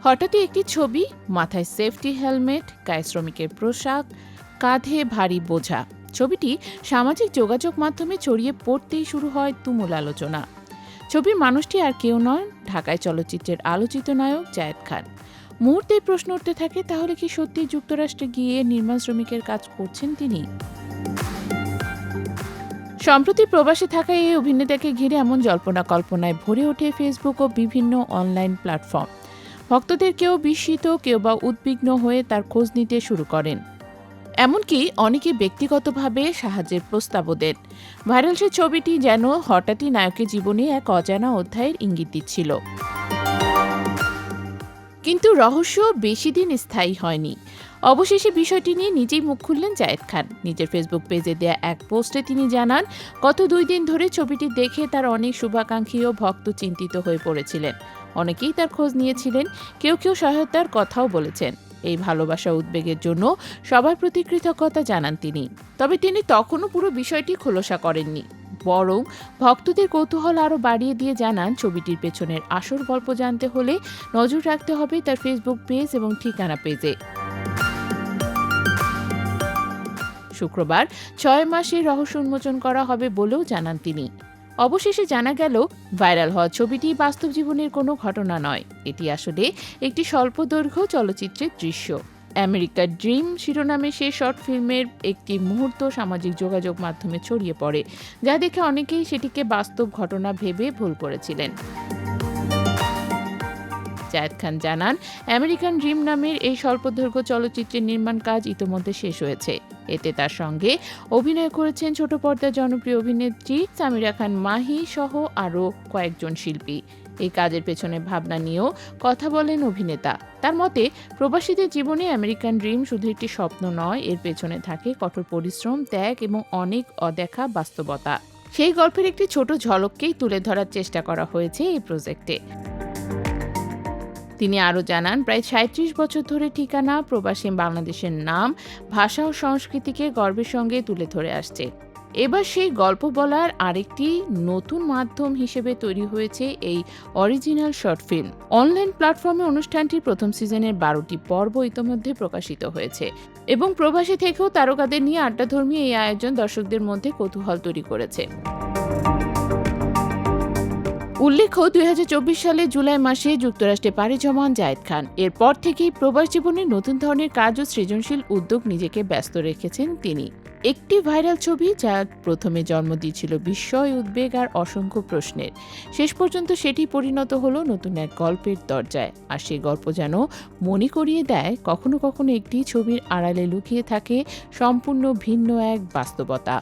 হঠাৎই একটি ছবি, মাথায় সেফটি হেলমেট, গায়ে শ্রমিকের পোশাক, কাঁধে ভারী বোঝা। ছবিটি সামাজিক যোগাযোগ মাধ্যমে ছড়িয়ে পড়তেই শুরু হয় তুমুল আলোচনা। ছবির মানুষটি আর কেউ নয়, ঢাকায় চলচ্চিত্রের আলোচিত নায়ক জায়েদ খান। মুহূর্তেই প্রশ্ন উঠতে থাকে, তাহলে কি সত্যি যুক্তরাষ্ট্রে গিয়ে নির্মাণ শ্রমিকের কাজ করছেন তিনি? সম্প্রতি প্রবাসে থাকা এই অভিনেতাকে ঘিরে এমন জল্পনা কল্পনায় ভরে ওঠে ফেসবুক ও বিভিন্ন অনলাইন প্ল্যাটফর্ম। ভক্তদের কেউ বিস্মিত, কেউ বা উদ্বিগ্ন হয়ে তার খোঁজ নিতে শুরু করেন। এমনকি অনেকে ব্যক্তিগতভাবে সাহায্যের প্রস্তাবও দেন। ভাইরাল সে ছবিটি যেন হঠাৎই নায়কের জীবনে এক অজানা অধ্যায়ের ইঙ্গিত দিচ্ছিল। কিন্তু রহস্য বেশি দিন স্থায়ী হয়নি। অবশেষে বিষয়টি নিয়ে নিজেই মুখ খুললেন জায়েদ খান। নিজের ফেসবুক পেজে দেয়া এক পোস্টে তিনি জানান, গত 2 দিন ধরে ছবিটি দেখে তার অনেক শুভাকাঙ্ক্ষী ও ভক্ত চিন্তিত হয়ে পড়েছিলেন। অনেকেই তার খোঁজ নিয়েছিলেন, কেউ কেউ সহায়তার কথাও বলেছেন। এই ভালোবাসা উদ্বেগের জন্য সবার প্রতি কৃতজ্ঞতা জানান তিনি। তবে তিনি তখনও পুরো বিষয়টি খোলসা করেননি, বরং ভক্তদের কৌতূহল আরও বাড়িয়ে দিয়ে জানান, ছবিটির পেছনের আসল গল্প জানতে হলে নজর রাখতে হবে তার ফেসবুক পেজ এবং ঠিকানা পেজে। শুক্রবার 6 মাসে রহস্য উন্মোচন করা হবে বলেও জানান তিনি। অবশেষে জানা গেল, ভাইরাল হওয়া ছবিটি বাস্তব জীবনের কোনো ঘটনা নয়। এটি আসলে একটি স্বল্পদৈর্ঘ্য চলচ্চিত্রের দৃশ্য। আমেরিকার ড্রিম শিরোনামে সেই শর্ট ফিল্মের একটি মুহূর্ত সামাজিক যোগাযোগ মাধ্যমে ছড়িয়ে পড়ে, যা দেখে অনেকেই সেটিকে বাস্তব ঘটনা ভেবে ভুল করেছিলেন। জায়েদ খান জানান, আমেরিকান ড্রিম নামের এই স্বল্পদৈর্ঘ্য চলচ্চিত্রের নির্মাণ কাজ ইতোমধ্যে শেষ হয়েছে। এতে তার সঙ্গে অভিনয় করেছেন ছোট পর্দার জনপ্রিয় অভিনেত্রী সামিরা খান মাহি সহ আরও কয়েকজন শিল্পী। এই কাজের পেছনে ভাবনা নিয়েও কথা বলেন অভিনেতা। তার মতে, প্রবাসীদের জীবনে আমেরিকান ড্রিম শুধু একটি স্বপ্ন নয়, এর পেছনে থাকে কঠোর পরিশ্রম, ত্যাগ এবং অনেক অদেখা বাস্তবতা। সেই গল্পের একটি ছোট ঝলককেই তুলে ধরার চেষ্টা করা হয়েছে এই প্রজেক্টে। তিনি আরও জানান, প্রায় 37 বছর ধরে ঠিকানা প্রবাসী বাংলাদেশের নাম, ভাষা ও সংস্কৃতিকে গর্বের সঙ্গে তুলে ধরে আসছে। এবার সেই গল্প বলার আরেকটি নতুন মাধ্যম হিসেবে তৈরি হয়েছে এই অরিজিনাল শর্ট ফিল্ম। অনলাইন প্ল্যাটফর্মে অনুষ্ঠানটির প্রথম সিজনের 12টি পর্ব ইতোমধ্যে প্রকাশিত হয়েছে এবং প্রবাসী থেকেও তারকাদের নিয়ে আড্ডাধর্মী এই আয়োজন দর্শকদের মধ্যে কৌতূহল তৈরি করেছে। উল্লেখ্য, 2024 সালে জুলাই মাসে যুক্তরাষ্ট্রে পাড়ি জমান জায়েদ খান। এরপর থেকেই প্রবাস জীবনে নতুন ধরনের কাজ ও সৃজনশীল উদ্যোগ নিজেকে ব্যস্ত রেখেছেন তিনি। একটি ভাইরাল ছবি যা প্রথমে জন্ম দিয়েছিল বিস্ময়, উদ্বেগ আর অসংখ্য প্রশ্নের, শেষ পর্যন্ত সেটি পরিণত হলো নতুন এক গল্পের দরজায়। আর সেই গল্প যেন মনে করিয়ে দেয়, কখনো কখনো একটি ছবির আড়ালে লুকিয়ে থাকে সম্পূর্ণ ভিন্ন এক বাস্তবতা।